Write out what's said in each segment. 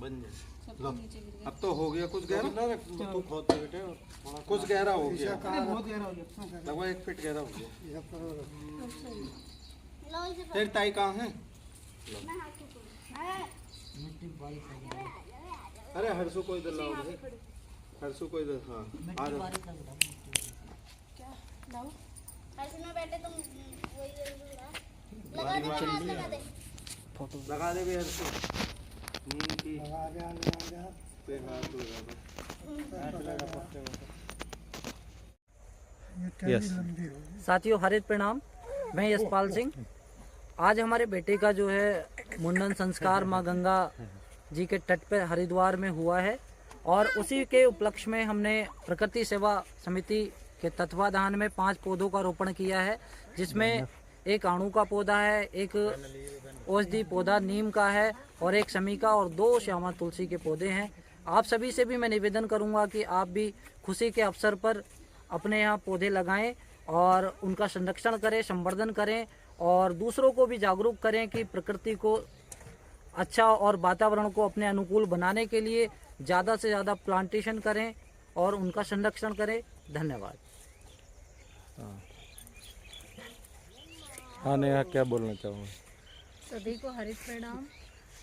बन जाए। सबको नीचे गिर गया। अब तो हो गया कुछ गहरा, तू खोद दे बेटे, कुछ गहरा हो गया, लगभग 1 फीट गहरा हो गया। अब सही है। तेरी ताई कहाँ है? अरे हर्षु को इधर लाओ भाई, हर्षु को इधर, हाँ आ जाओ। क्या लाओ? लगा दे भी हर्षु, नीम की पे हाथ लगा दो। साथियों हरित प्रणाम, मैं यशपाल सिंह। आज हमारे बेटे का जो है मुंडन संस्कार माँ गंगा जी के तट पे हरिद्वार में हुआ है और उसी के उपलक्ष्य में हमने प्रकृति सेवा समिति के तत्वाधान में 5 पौधों का रोपण किया है, जिसमें एक आड़ू का पौधा है, एक औषधि पौधा नीम का है और एक शमीका और 2 श्यामा तुलसी के पौधे हैं। आप सभी से भी मैं निवेदन करूंगा कि आप भी खुशी के अवसर पर अपने यहाँ पौधे लगाएं और उनका संरक्षण करें, संवर्धन करें और दूसरों को भी जागरूक करें कि प्रकृति को अच्छा और वातावरण को अपने अनुकूल बनाने के लिए ज़्यादा से ज़्यादा प्लांटेशन करें और उनका संरक्षण करें। धन्यवाद। हाँ नेहा, क्या बोलना चाहूँगा? सभी को हरित प्रणाम।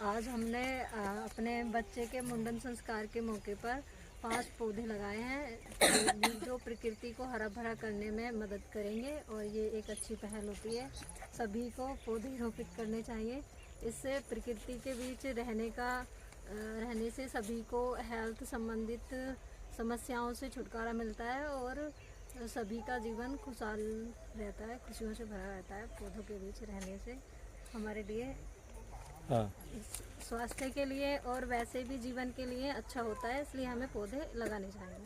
आज हमने अपने बच्चे के मुंडन संस्कार के मौके पर 5 पौधे लगाए हैं जो प्रकृति को हरा भरा करने में मदद करेंगे और ये एक अच्छी पहल होती है। सभी को पौधे रोपित करने चाहिए। इससे प्रकृति के बीच रहने से सभी को हेल्थ संबंधित समस्याओं से छुटकारा मिलता है और सभी का जीवन खुशहाल रहता है, खुशियों से भरा रहता है। पौधों के बीच रहने से हमारे लिए हाँ, स्वास्थ्य के लिए और वैसे भी जीवन के लिए अच्छा होता है, इसलिए हमें पौधे लगाने चाहिए।